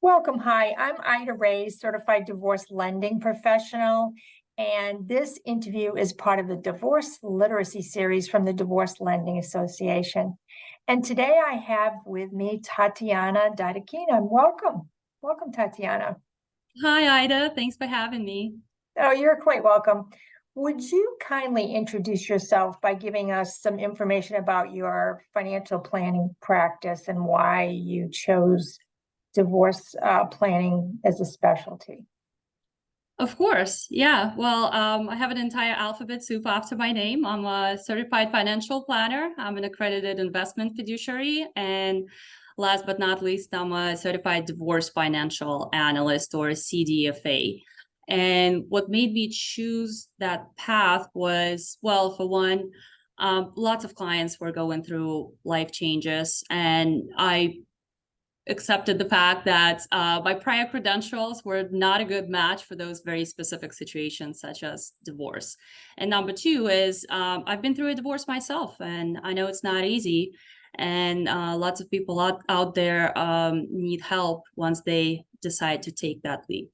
Welcome. Hi, I'm Ida Reis, certified divorce lending professional. And this interview is part of the Divorce Literacy series from the Divorce Lending Association. And today I have with me Tatiana Dadykina. Welcome. Welcome, Tatiana. Hi, Ida. Thanks for having me. Oh, you're quite welcome. Would you kindly introduce yourself by giving us some information about your financial planning practice and why you chose divorce planning as a specialty? Of course. Yeah. Well, I have an entire alphabet soup after my name. I'm a certified financial planner. I'm an accredited investment fiduciary. And last but not least, I'm a certified divorce financial analyst, or CDFA. And what made me choose that path was, well, for one, lots of clients were going through life changes, and I accepted the fact that my prior credentials were not a good match for those very specific situations, such as divorce. And number two is I've been through a divorce myself, and I know it's not easy. And lots of people out there need help once they decide to take that leap.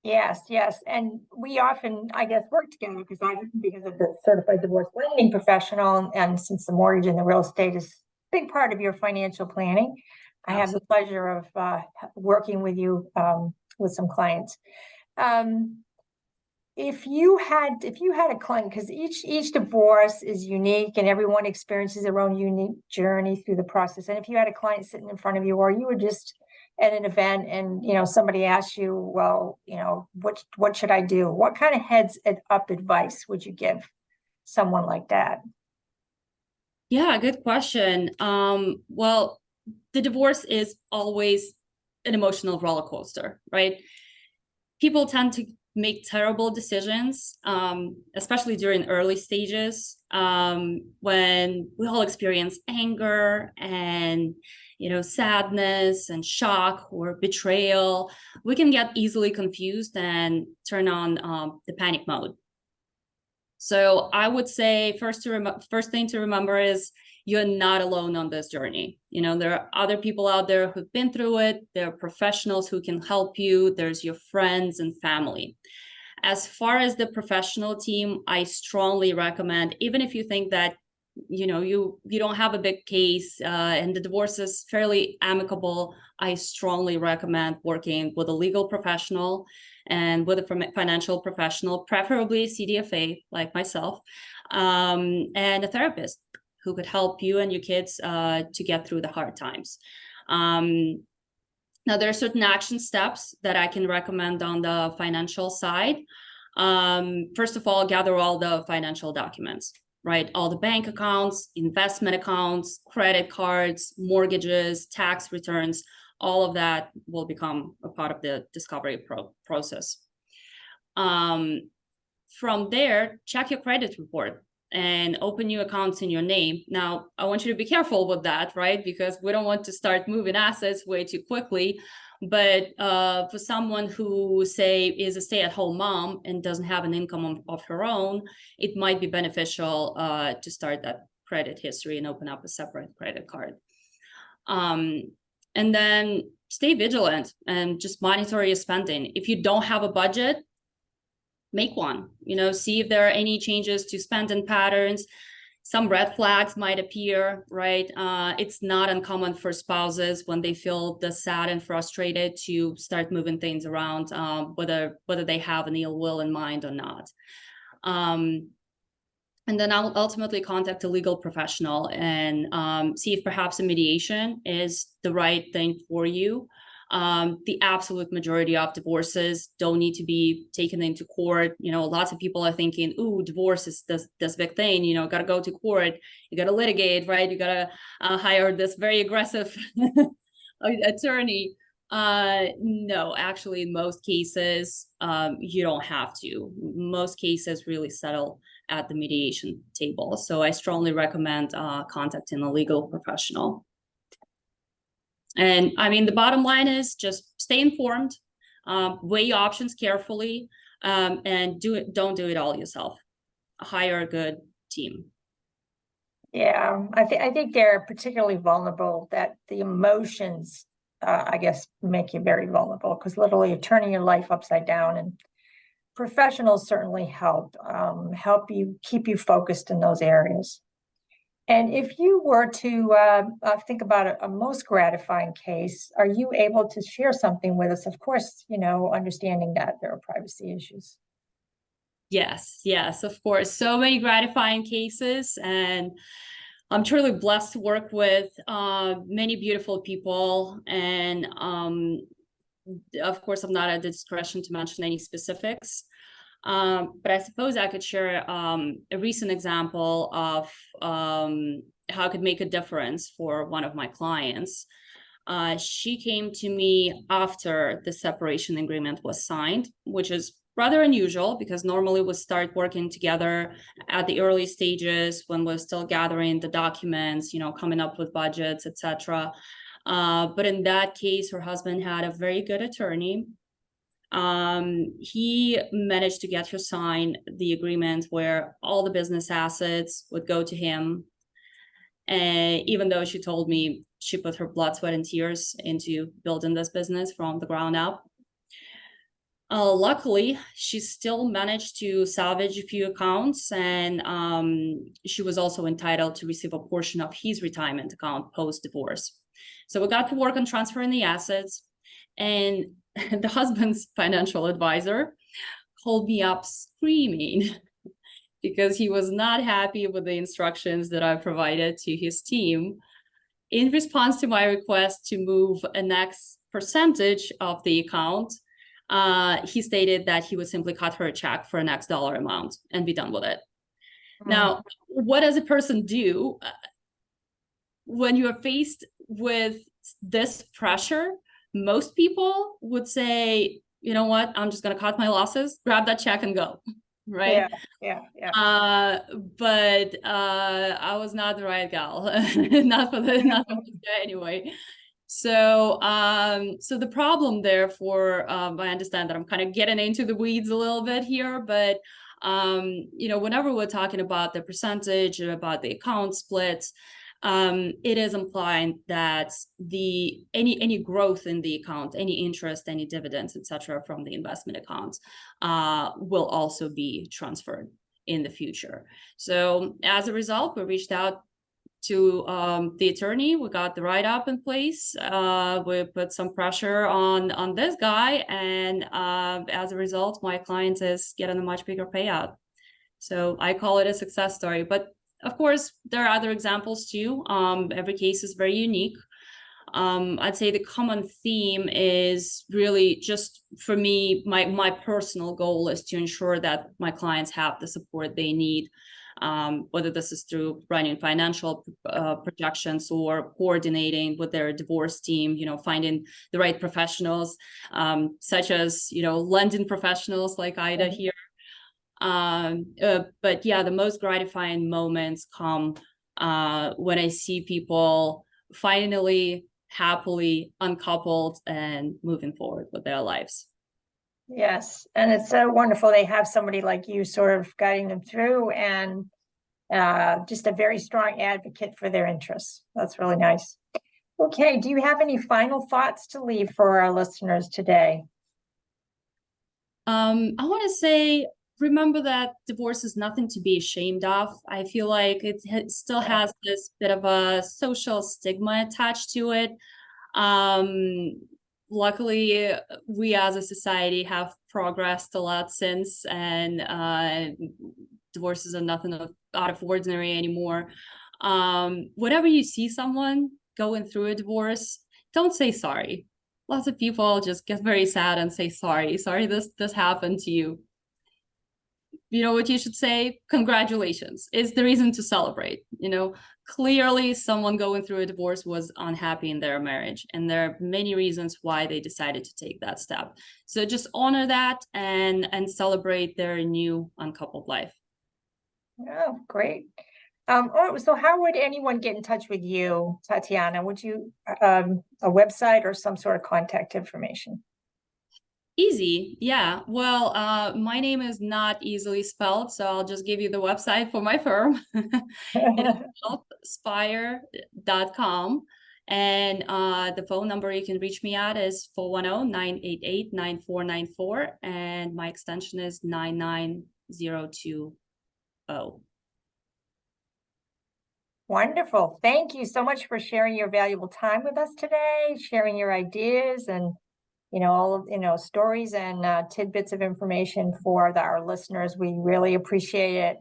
Yes. And we often, I guess, work together because of the certified divorce lending professional. And since the mortgage and the real estate is a big part of your financial planning, I have the pleasure of working with you with some clients. If you had a client, because each divorce is unique and everyone experiences their own unique journey through the process. And if you had a client sitting in front of you, or you were just at an event and somebody asked you, well, what should I do? What kind of heads up advice would you give someone like that? Yeah, good question. Well, the divorce is always an emotional roller coaster, right? People tend to make terrible decisions, especially during early stages, when we all experience anger and sadness and shock or betrayal. We can get easily confused and turn on the panic mode. So I would say first thing to remember is you're not alone on this journey. There are other people out there who've been through it. There are professionals who can help you. There's your friends and family. As far as the professional team, I strongly recommend, even if you think that you don't have a big case and the divorce is fairly amicable, I strongly recommend working with a legal professional and with a financial professional, preferably CDFA like myself, and a therapist who could help you and your kids to get through the hard times. Now, there are certain action steps that I can recommend on the financial side. First of all, gather all the financial documents, right? All the bank accounts, investment accounts, credit cards, mortgages, tax returns, all of that will become a part of the discovery process. From there, check your credit report and open new accounts in your name. Now, I want you to be careful with that, right? Because we don't want to start moving assets way too quickly. But for someone who, say, is a stay-at-home mom and doesn't have an income of her own, it might be beneficial to start that credit history and open up a separate credit card. And then stay vigilant and just monitor your spending. If you don't have a budget, make one. See if there are any changes to spending patterns. Some red flags might appear, right? It's not uncommon for spouses when they feel sad and frustrated to start moving things around, whether they have an ill will in mind or not. And then I'll ultimately contact a legal professional and see if perhaps a mediation is the right thing for you. The absolute majority of divorces don't need to be taken into court. Lots of people are thinking, "Ooh, divorce is this big thing. Got to go to court. You got to litigate, right? You got to hire this very aggressive attorney." No, actually, in most cases, you don't have to. Most cases really settle at the mediation table. So I strongly recommend contacting a legal professional. And I mean, the bottom line is just stay informed, weigh your options carefully, and don't do it all yourself. Hire a good team. Yeah, I think they're particularly vulnerable, that the emotions I guess, make you very vulnerable, because literally you're turning your life upside down, and professionals certainly help you keep you focused in those areas. And if you were to think about a most gratifying case, are you able to share something with us? Of course, understanding that there are privacy issues. Yes, of course. So many gratifying cases, and I'm truly blessed to work with many beautiful people. And of course, I'm not at the discretion to mention any specifics. But I suppose I could share a recent example of how I could make a difference for one of my clients. She came to me after the separation agreement was signed, which is rather unusual because normally we start working together at the early stages when we're still gathering the documents, coming up with budgets, etc. But in that case, her husband had a very good attorney. He managed to get her sign the agreement where all the business assets would go to him. And even though she told me she put her blood, sweat, and tears into building this business from the ground up. Luckily, she still managed to salvage a few accounts, and she was also entitled to receive a portion of his retirement account post-divorce. So we got to work on transferring the assets, and the husband's financial advisor called me up screaming because he was not happy with the instructions that I provided to his team. In response to my request to move a next percentage of the account, he stated that he would simply cut her a check for a next dollar amount and be done with it. Now, what does a person do when you are faced with this pressure? Most people would say, you know what, I'm just going to cut my losses, grab that check and go. Right. Yeah. But I was not the right gal, not for this guy anyway. So the problem therefore, I understand that I'm kind of getting into the weeds a little bit here, but whenever we're talking about the percentage, about the account splits, it is implying that any growth in the account, any interest, any dividends, etc., from the investment accounts will also be transferred in the future. So as a result, we reached out to the attorney. We got the write-up in place. We put some pressure on this guy, and as a result, my client is getting a much bigger payout. So I call it a success story. But of course, there are other examples too. Every case is very unique. I'd say the common theme is really just, for me, my personal goal is to ensure that my clients have the support they need, whether this is through running financial projections or coordinating with their divorce team, finding the right professionals, such as, lending professionals like Ida here. But yeah, the most gratifying moments come when I see people finally happily uncoupled and moving forward with their lives. Yes, and it's so wonderful they have somebody like you sort of guiding them through, and just a very strong advocate for their interests. That's really nice. Okay, do you have any final thoughts to leave for our listeners today? I want to say, remember that divorce is nothing to be ashamed of. I feel like it still has this bit of a social stigma attached to it. Luckily, we as a society have progressed a lot since, and divorces are nothing out of ordinary anymore. Whenever you see someone going through a divorce, don't say sorry. Lots of people just get very sad and say sorry this happened to you. You know what you should say? Congratulations. It's the reason to celebrate. Clearly someone going through a divorce was unhappy in their marriage, and there are many reasons why they decided to take that step. So just honor that and celebrate their new uncoupled life. Oh, great. So how would anyone get in touch with you, Tatiana? Would you a website or some sort of contact information? Easy. Yeah. Well, my name is not easily spelled, so I'll just give you the website for my firm. It is wealthspire.com. And the phone number you can reach me at is 410-988-9494, and my extension is 99020. Wonderful. Thank you so much for sharing your valuable time with us today, sharing your ideas and, all of, stories and tidbits of information for our listeners. We really appreciate it.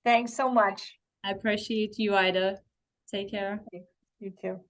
Thanks so much. I appreciate you, Ida. Take care. You too.